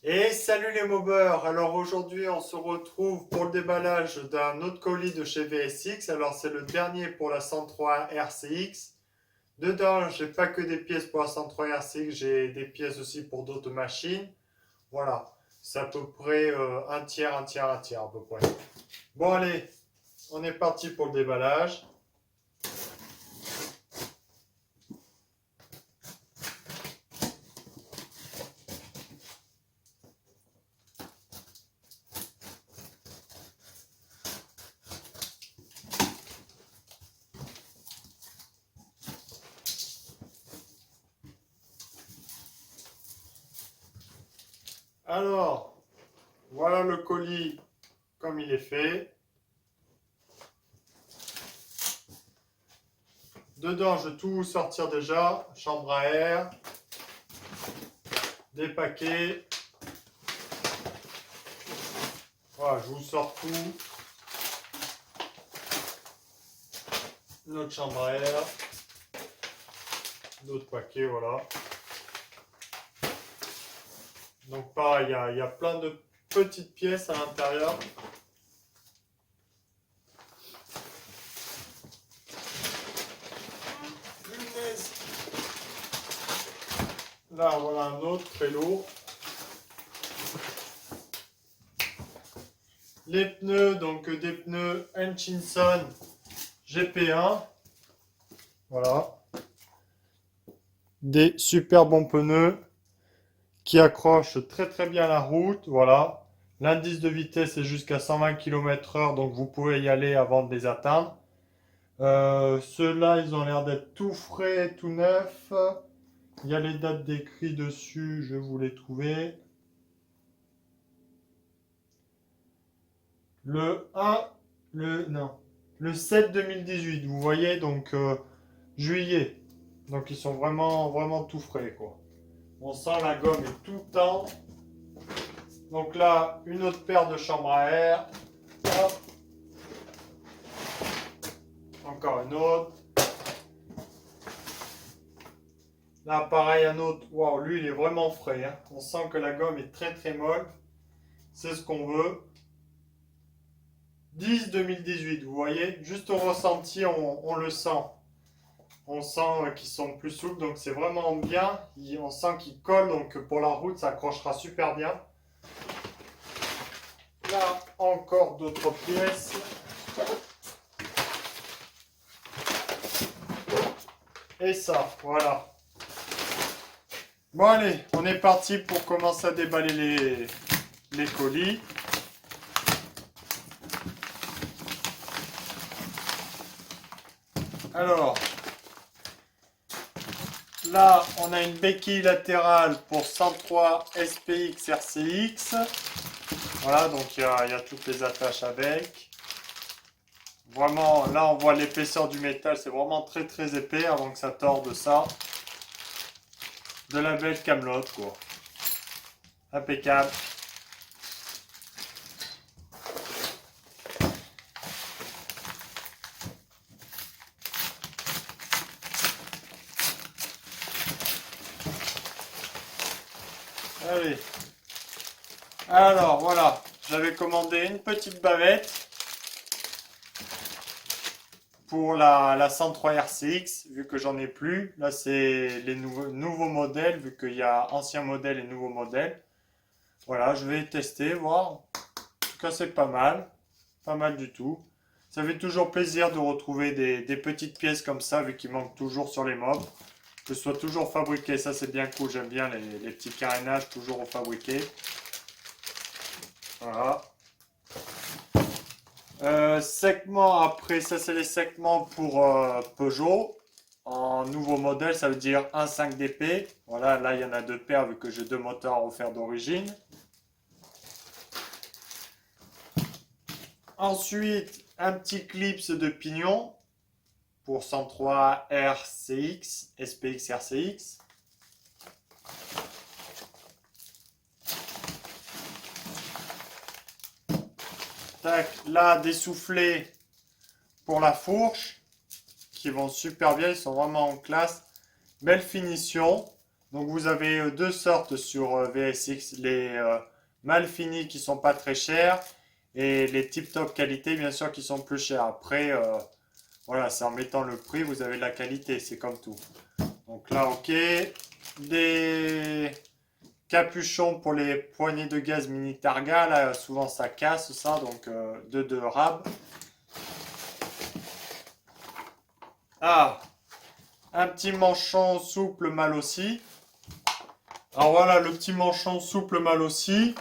Et salut les mobbers. Alors aujourd'hui on se retrouve pour le déballage d'un autre colis de chez VSX. Alors c'est le dernier pour la 103 RCX. Dedans j'ai pas que des pièces pour la 103 RCX, j'ai des pièces aussi pour d'autres machines. Voilà, c'est à peu près un tiers, un tiers, un tiers à peu près. Bon allez, on est parti pour le déballage. Alors, voilà le colis comme il est fait. Dedans, je vais tout sortir déjà. Chambre à air, des paquets. Voilà, je vous sors tout. Notre chambre à air. D'autres paquets, voilà. Donc pareil, il y a plein de petites pièces à l'intérieur. Punaise. Là, voilà un autre très lourd. Les pneus, donc des pneus Hutchinson GP1. Voilà. Des super bons pneus qui accrochent très très bien la route. Voilà. L'indice de vitesse est jusqu'à 120 km/h, donc vous pouvez y aller avant de les atteindre. Ceux-là, ils ont l'air d'être tout frais, tout neufs. Il y a les dates d'écrit dessus, je vais vous les trouver. Le 1, non, le 7 2018, vous voyez, donc juillet. Donc ils sont vraiment, vraiment tout frais, quoi. On sent la gomme est tout le temps. Donc là, une autre paire de chambres à air. Hop. Encore une autre. Là, pareil, un autre. Waouh, lui, il est vraiment frais, hein. On sent que la gomme est très, très molle. C'est ce qu'on veut. 10 2018, vous voyez, juste au ressenti, on le sent. On sent qu'ils sont plus souples, donc c'est vraiment bien. On sent qu'ils collent, donc pour la route, ça accrochera super bien. Là, encore d'autres pièces. Et ça, voilà. Bon allez, on est parti pour commencer à déballer les colis. Alors, là, on a une béquille latérale pour 103 SPX RCX. Voilà, donc il y a toutes les attaches avec. Vraiment, là, on voit l'épaisseur du métal, c'est vraiment très très épais avant que ça torde ça. De la belle camelote, quoi. Impeccable. Allez. Alors, voilà. J'avais commandé une petite bavette pour la 103 RCX, vu que j'en ai plus. Là, c'est les nouveaux modèles, vu qu'il y a anciens modèles et nouveaux modèles. Voilà, je vais tester, voir. En tout cas, c'est pas mal. Pas mal du tout. Ça fait toujours plaisir de retrouver des petites pièces comme ça, vu qu'il manque toujours sur les mobs. Que ce soit toujours fabriqué, ça c'est bien cool. J'aime bien les petits carénages toujours fabriqués. Voilà. Segments, après, ça c'est les segments pour Peugeot. En nouveau modèle, ça veut dire 1.5 DP. Voilà, là il y en a deux paires vu que j'ai deux moteurs à refaire d'origine. Ensuite, un petit clips de pignon pour 103 RCX, SPX RCX. Tac, là, des soufflets pour la fourche qui vont super bien, ils sont vraiment en classe. Belle finition. Donc vous avez deux sortes sur VSX, les mal finis qui sont pas très chers et les tip top qualité bien sûr qui sont plus chers. Après, voilà, c'est en mettant le prix, vous avez de la qualité, c'est comme tout. Donc là, ok. Des capuchons pour les poignées de gaz mini Targa, là souvent ça casse ça, donc de rab. Ah, un petit manchon souple mal aussi. Alors voilà, le petit manchon souple mal aussi.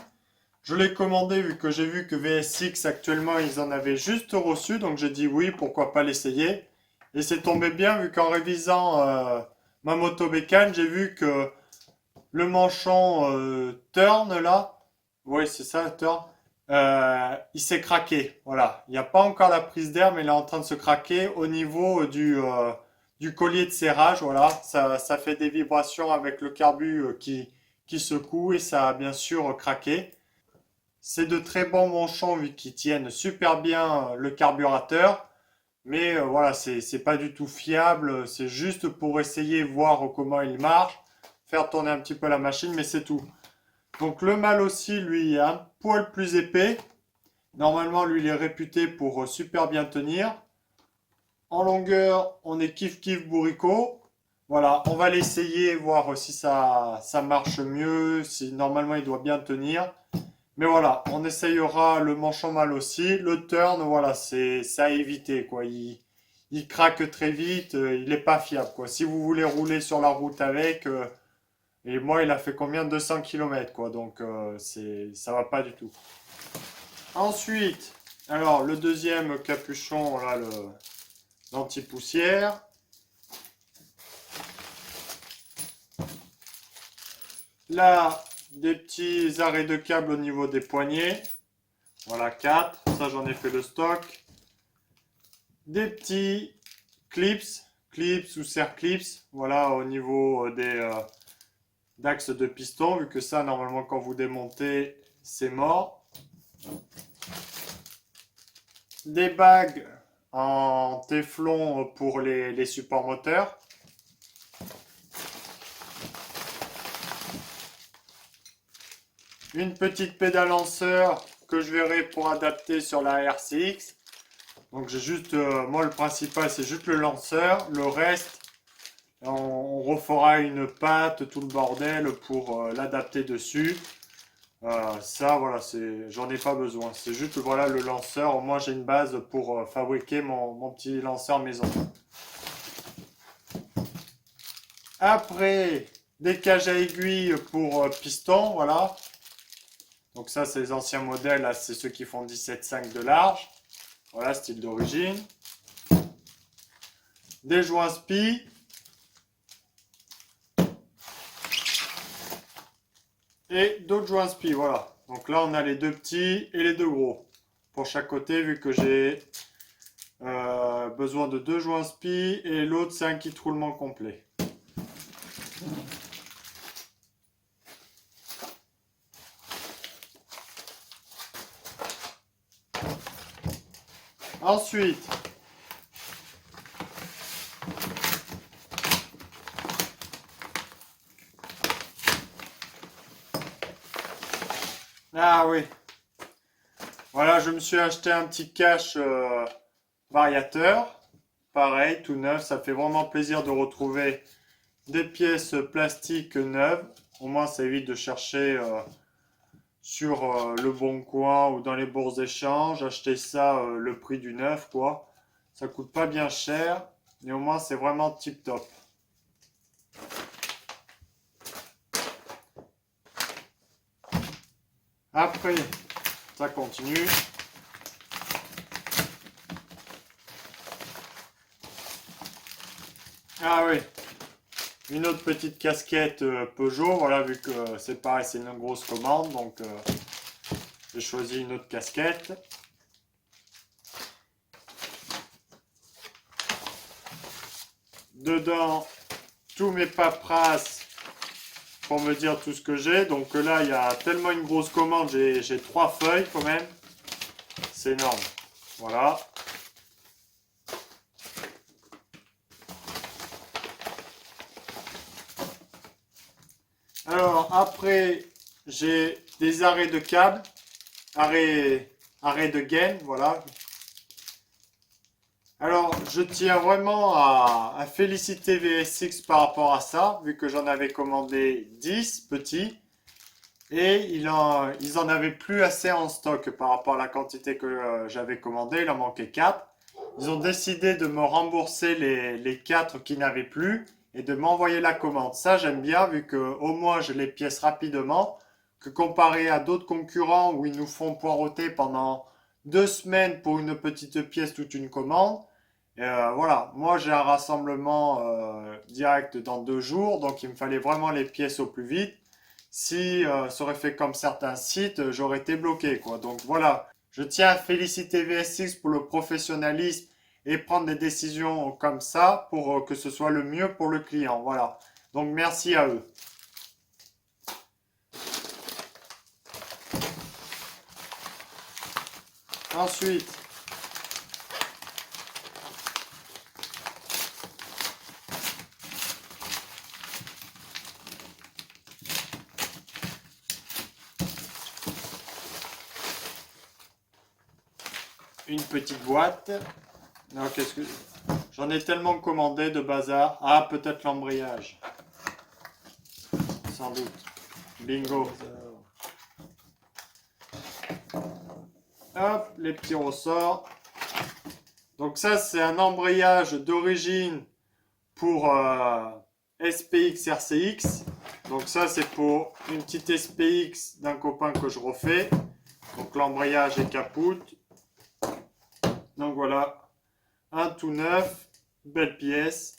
Je l'ai commandé vu que j'ai vu que VSX actuellement ils en avaient juste reçu, donc j'ai dit oui, pourquoi pas l'essayer. Et c'est tombé bien vu qu'en révisant ma moto bécane, j'ai vu que le manchon turn là, oui c'est ça, turn, il s'est craqué. Voilà, il n'y a pas encore la prise d'air, mais il est en train de se craquer au niveau du collier de serrage. Voilà, ça fait des vibrations avec le carbu qui secoue et ça a bien sûr craqué. C'est de très bons manchons vu qu'ils tiennent super bien le carburateur. Mais voilà, c'est pas du tout fiable. C'est juste pour essayer, voir comment il marche, faire tourner un petit peu la machine, mais c'est tout. Donc le mâle aussi, lui, est un poil plus épais. Normalement, lui, il est réputé pour super bien tenir. En longueur, on est kiff kiff bourricot. Voilà, on va l'essayer, voir si ça marche mieux, si normalement il doit bien tenir. Mais voilà, on essayera le manchon mâle aussi. Le turn, voilà, c'est à éviter, quoi. Il craque très vite, il n'est pas fiable, quoi. Si vous voulez rouler sur la route avec, et moi, il a fait combien? 200 km, quoi. Donc, ça va pas du tout. Ensuite, alors, le deuxième capuchon, là, l'anti-poussière. Là, des petits arrêts de câble au niveau des poignets. Voilà, 4. Ça, j'en ai fait le stock. Des petits clips ou serre-clips. Voilà, au niveau des d'axes de piston. Vu que ça, normalement, quand vous démontez, c'est mort. Des bagues en téflon pour les supports moteurs. Une petite pédale lanceur que je verrai pour adapter sur la RCX. Donc j'ai juste, moi le principal c'est juste le lanceur. Le reste, on refera une patte, tout le bordel pour l'adapter dessus. Ça voilà, j'en ai pas besoin. C'est juste voilà le lanceur. Au moins j'ai une base pour fabriquer mon petit lanceur maison. Après, des cages à aiguilles pour piston, voilà. Donc ça, c'est les anciens modèles, là, c'est ceux qui font 17,5 de large. Voilà, style d'origine. Des joints spi. Et d'autres joints spi, voilà. Donc là, on a les deux petits et les deux gros. Pour chaque côté, vu que j'ai besoin de deux joints spi et l'autre, c'est un kit roulement complet. Ensuite, ah oui, voilà, je me suis acheté un petit cache variateur. Pareil, tout neuf, ça fait vraiment plaisir de retrouver des pièces plastiques neuves. Au moins, ça évite de chercher sur le Bon Coin ou dans les bourses d'échange. Acheter ça le prix du neuf, quoi. Ça coûte pas bien cher, mais au moins, c'est vraiment tip top. Après, ça continue. Ah oui, une autre petite casquette Peugeot, voilà, vu que c'est pareil, c'est une grosse commande, donc j'ai choisi une autre casquette. Dedans, tous mes paperasses pour me dire tout ce que j'ai. Donc là, il y a tellement une grosse commande, j'ai 3 feuilles quand même. C'est énorme. Voilà. Alors après, j'ai des arrêts de câble, arrêt de gaine, voilà. Alors, je tiens vraiment à féliciter VSX par rapport à ça, vu que j'en avais commandé 10 petits, et ils en avaient plus assez en stock par rapport à la quantité que j'avais commandé, il en manquait 4. Ils ont décidé de me rembourser les 4 qui n'avaient plus, et de m'envoyer la commande. Ça, j'aime bien, vu que au moins j'ai les pièces rapidement, que comparé à d'autres concurrents où ils nous font poireauter pendant 2 semaines pour une petite pièce, toute une commande. Voilà, moi j'ai un rassemblement direct dans 2 jours, donc il me fallait vraiment les pièces au plus vite. Si ça aurait fait comme certains sites, j'aurais été bloqué, quoi. Donc voilà, je tiens à féliciter VSX pour le professionnalisme et prendre des décisions comme ça pour que ce soit le mieux pour le client. Voilà, donc merci à eux. Ensuite, une petite boîte. Non, qu'est-ce que... J'en ai tellement commandé de bazar. Ah, peut-être l'embrayage. Sans doute. Bingo. Hop, les petits ressorts. Donc ça, c'est un embrayage d'origine pour SPX RCX. Donc ça, c'est pour une petite SPX d'un copain que je refais. Donc l'embrayage est capoute. Donc voilà, un tout neuf, belle pièce.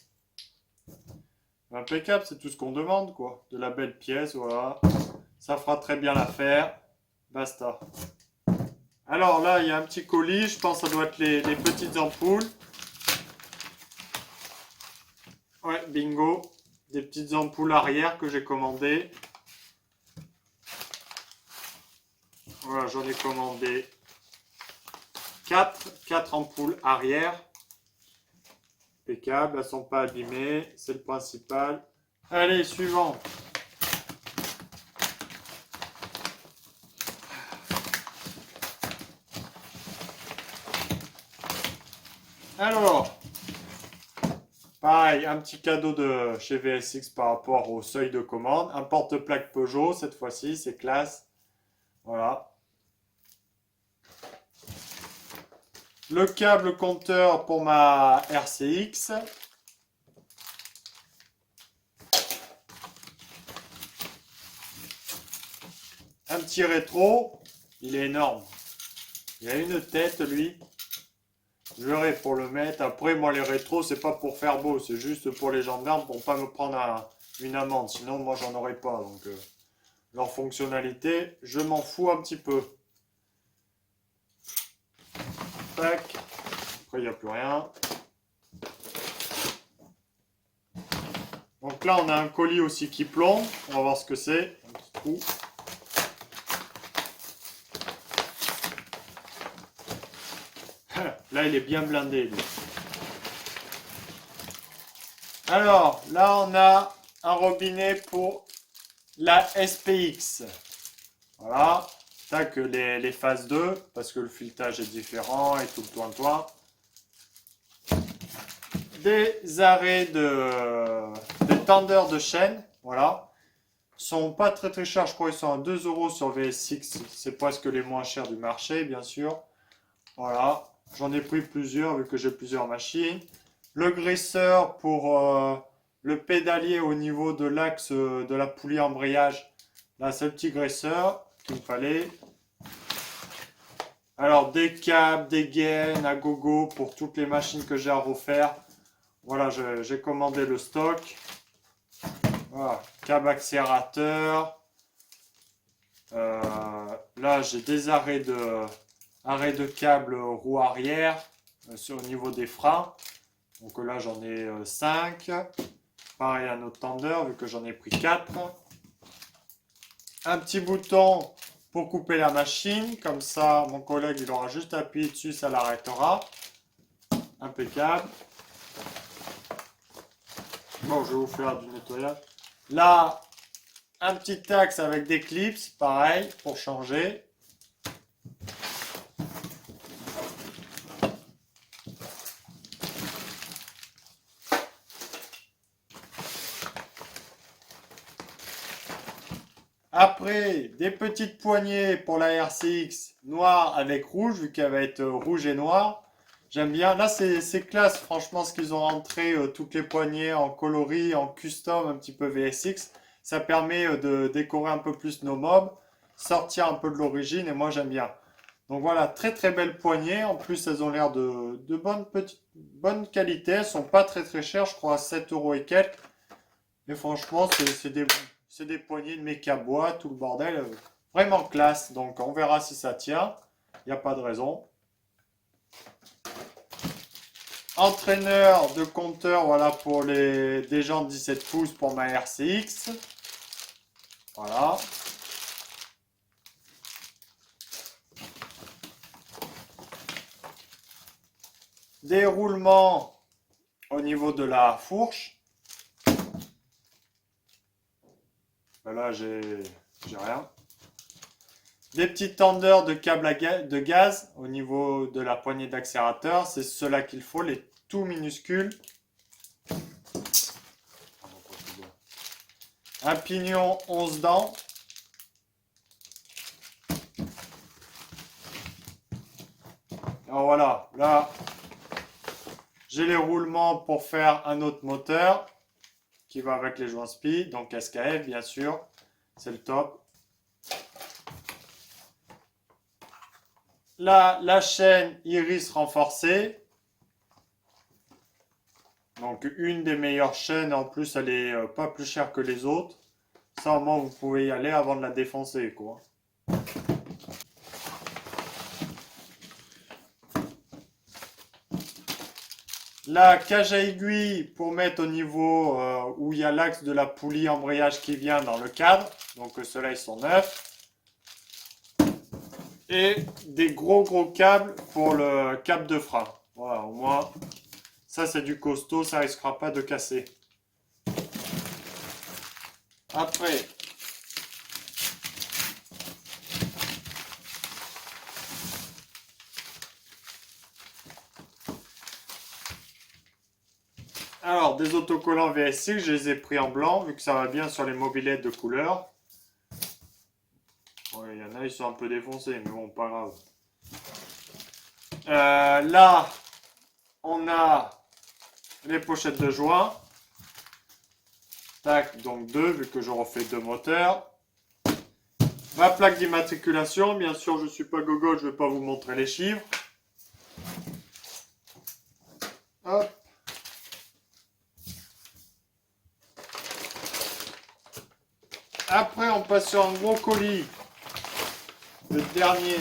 Impeccable, c'est tout ce qu'on demande, quoi. De la belle pièce, voilà. Ça fera très bien l'affaire. Basta. Alors là, il y a un petit colis. Je pense que ça doit être les petites ampoules. Ouais, bingo. Des petites ampoules arrière que j'ai commandées. Voilà, j'en ai commandé 4 ampoules arrière. Impeccable, elles ne sont pas abîmées. C'est le principal. Allez, suivant. Alors, pareil, un petit cadeau de chez VSX par rapport au seuil de commande. Un porte-plaque Peugeot, cette fois-ci, c'est classe. Voilà. Le câble compteur pour ma RCX. Un petit rétro. Il est énorme. Il a une tête, lui. Je verrai pour le mettre. Après, moi, les rétros, c'est pas pour faire beau. C'est juste pour les gendarmes, pour pas me prendre une amende. Sinon, moi, j'en aurais pas. Donc, leur fonctionnalité, je m'en fous un petit peu. Tac. Après, il n'y a plus rien. Donc là, on a un colis aussi qui plombe. On va voir ce que c'est. Un petit trou. Là, il est bien blindé, lui. Alors, là, on a un robinet pour la SPX. Voilà. Tac, les phases 2, parce que le filetage est différent et tout le toin-toin. Des arrêts des tendeurs de chaîne. Voilà. Ils sont pas très très chers, je crois qu'ils sont à 2 € sur VSX. C'est presque les moins chers du marché, bien sûr. Voilà. J'en ai pris plusieurs vu que j'ai plusieurs machines. Le graisseur pour le pédalier au niveau de l'axe de la poulie embrayage. Là, c'est le petit graisseur qu'il me fallait. Alors, des câbles, des gaines à gogo pour toutes les machines que j'ai à refaire. Voilà, j'ai commandé le stock. Voilà, câble accélérateur. Là, j'ai des arrêts de câble roue arrière au niveau des freins. Donc là, j'en ai 5. Pareil, un autre tendeur, vu que j'en ai pris 4. Un petit bouton pour couper la machine. Comme ça, mon collègue, il aura juste appuyé dessus, ça l'arrêtera. Impeccable. Bon, je vais vous faire du nettoyage. Là, Un petit axe avec des clips, pareil, pour changer. Après, des petites poignées pour la RCX noire avec rouge, vu qu'elle va être rouge et noire. J'aime bien. Là, c'est classe, franchement, ce qu'ils ont rentré, toutes les poignées en coloris, en custom, un petit peu VSX. Ça permet de décorer un peu plus nos mobs, sortir un peu de l'origine, et moi, j'aime bien. Donc voilà, très très belles poignées. En plus, elles ont l'air de bonne qualité. Elles sont pas très très chères, je crois à 7 euros et quelques. Et franchement, c'est des poignées de méca bois, tout le bordel. Vraiment classe. Donc on verra si ça tient. Il n'y a pas de raison. Entraîneur de compteur, voilà pour des gens de 17 pouces pour ma RCX. Voilà. Des roulements au niveau de la fourche. Ben là, j'ai rien. Des petits tendeurs de câbles de gaz au niveau de la poignée d'accélérateur. C'est cela qu'il faut, les tout minuscules. Un pignon 11 dents. Alors voilà, là, j'ai les roulements pour faire un autre moteur qui va avec les joints SPI, donc SKF bien sûr, c'est le top. Là, la chaîne iris renforcée. Donc une des meilleures chaînes, en plus elle est pas plus chère que les autres. Ça au moins vous pouvez y aller avant de la défoncer quoi. La cage à aiguille pour mettre au niveau où il y a l'axe de la poulie embrayage qui vient dans le cadre. Donc ceux-là ils sont neufs. Et des gros câbles pour le câble de frein. Voilà, au moins ça c'est du costaud, ça risquera pas de casser. Après, alors des autocollants VSX, je les ai pris en blanc vu que ça va bien sur les mobylettes de couleur. Ouais, il y en a, ils sont un peu défoncés, mais bon, pas grave. Là, on a les pochettes de joint. Tac, donc deux, vu que je refais deux moteurs. Ma plaque d'immatriculation, bien sûr, je ne suis pas gogol, je ne vais pas vous montrer les chiffres. Hop. Après, on passe sur un gros colis. Le dernier.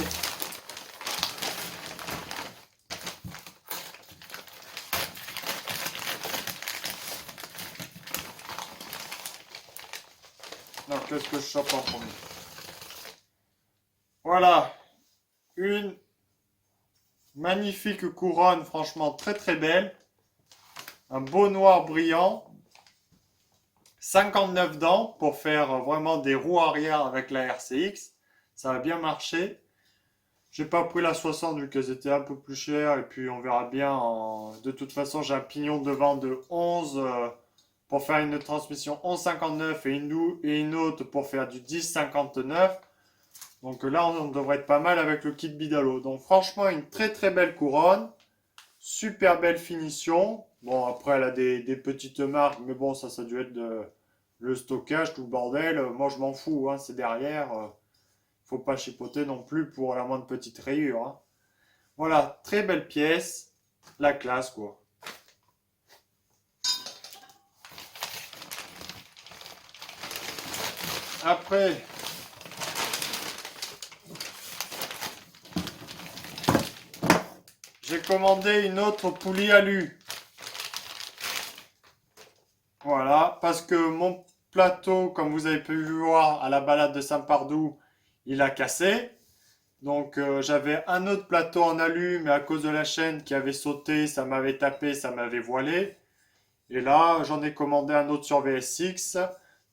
Non, qu'est-ce que je chope en premier? Voilà. Une magnifique couronne, franchement très très belle. Un beau noir brillant. 59 dents pour faire vraiment des roues arrière avec la RCX. Ça a bien marché. J'ai pas pris la 60 vu qu'elles étaient un peu plus chères. Et puis on verra bien. De toute façon, j'ai un pignon devant de 11 pour faire une transmission 11,59 et une autre pour faire du 10,59. Donc là, on devrait être pas mal avec le kit Bidalo. Donc franchement, une très très belle couronne. Super belle finition. Bon, après, elle a des petites marques, mais bon, ça a dû être le stockage, tout le bordel. Moi, je m'en fous, hein, c'est derrière. Faut pas chipoter non plus pour la moindre petite rayure. Hein. Voilà, très belle pièce. La classe, quoi. Après, j'ai commandé une autre poulie alu. Voilà, parce que mon plateau, comme vous avez pu voir à la balade de Saint-Pardoux, il a cassé. Donc j'avais un autre plateau en alu, mais à cause de la chaîne qui avait sauté, ça m'avait tapé, ça m'avait voilé. Et là, j'en ai commandé un autre sur VSX.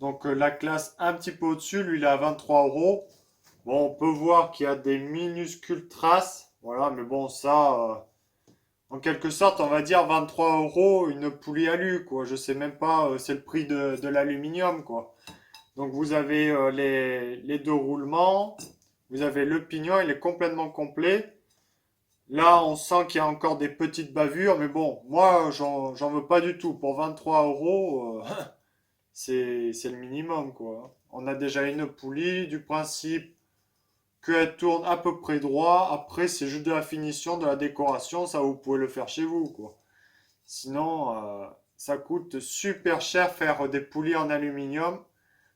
Donc la classe un petit peu au-dessus, lui il est à 23 euros. Bon, on peut voir qu'il y a des minuscules traces. Voilà, mais bon, ça, en quelque sorte, on va dire 23 euros une poulie alu, quoi. Je sais même pas, c'est le prix de l'aluminium, quoi. Donc vous avez les deux roulements, vous avez le pignon, il est complètement complet. Là, on sent qu'il y a encore des petites bavures, mais bon, moi, j'en veux pas du tout. Pour 23 euros, c'est le minimum, quoi. On a déjà une poulie, du principe qu'elle tourne à peu près droit. Après, c'est juste de la finition, de la décoration, ça vous pouvez le faire chez vous, quoi. Sinon, ça coûte super cher faire des poulies en aluminium.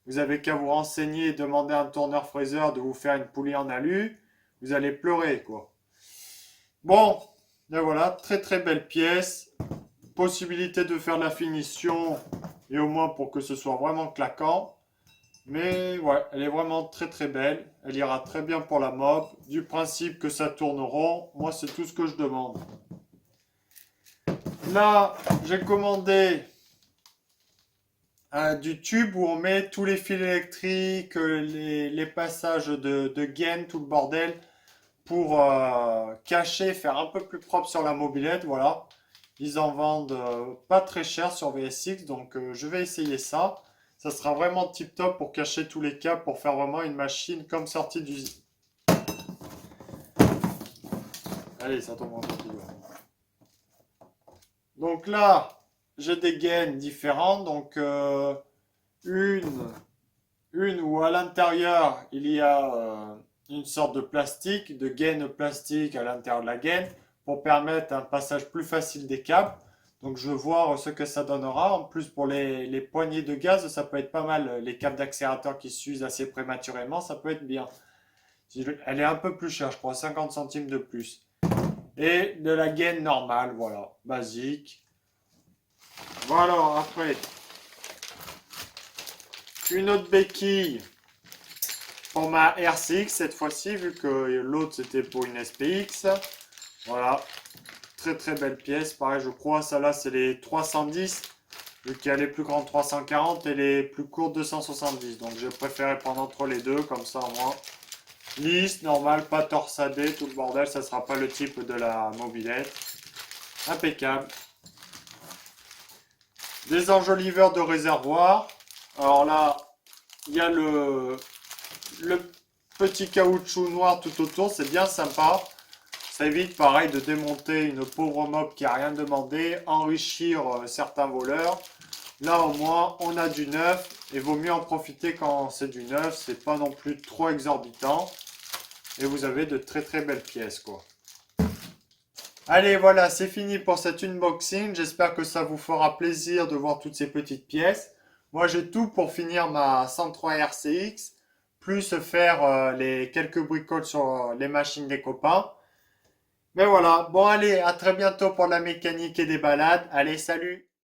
Vous avez qu'à vous renseigner et demander à un tourneur-fraiseur de vous faire une poulie en alu. Vous allez pleurer, quoi. Bon, et voilà, très très belle pièce. Possibilité de faire la finition, et au moins pour que ce soit vraiment claquant. Mais ouais, elle est vraiment très très belle. Elle ira très bien pour la mob. Du principe que ça tourne rond, moi c'est tout ce que je demande. Là, j'ai commandé du tube où on met tous les fils électriques, les passages de gaine, tout le bordel, pour cacher, faire un peu plus propre sur la mobilette. Voilà. Ils en vendent pas très cher sur VSX, donc je vais essayer ça. Ça sera vraiment tip top pour cacher tous les câbles, pour faire vraiment une machine comme sortie d'usine. Allez, ça tombe en petit. Donc là, j'ai des gaines différentes. Donc une, une où à l'intérieur il y a une sorte de plastique, de gaine plastique à l'intérieur de la gaine pour permettre un passage plus facile des câbles. Donc je veux voir ce que ça donnera. En plus pour les poignées de gaz, ça peut être pas mal. Les câbles d'accélérateur qui s'usent assez prématurément, ça peut être bien. Elle est un peu plus chère, je crois, 50 centimes de plus. Et de la gaine normale, voilà, basique. Voilà, après, une autre béquille pour ma RCX cette fois-ci, vu que l'autre c'était pour une SPX. Voilà, très très belle pièce. Pareil, je crois, celle-là c'est les 310, vu qu'il y a les plus grandes 340 et les plus courtes 270. Donc j'ai préféré prendre entre les deux, comme ça au moins. Lisse, normal, pas torsadé, tout le bordel, ça sera pas le type de la mobilette. Impeccable. Des enjoliveurs de réservoir. Alors là, il y a le petit caoutchouc noir tout autour, c'est bien sympa. Ça évite pareil de démonter une pauvre mob qui a rien demandé, enrichir certains voleurs. Là au moins on a du neuf et vaut mieux en profiter quand c'est du neuf, c'est pas non plus trop exorbitant. Et vous avez de très très belles pièces quoi. Allez voilà, c'est fini pour cet unboxing. J'espère que ça vous fera plaisir de voir toutes ces petites pièces. Moi j'ai tout pour finir ma 103 RCX, plus faire les quelques bricoles sur les machines des copains. Mais voilà, bon allez, à très bientôt pour la mécanique et des balades. Allez, salut!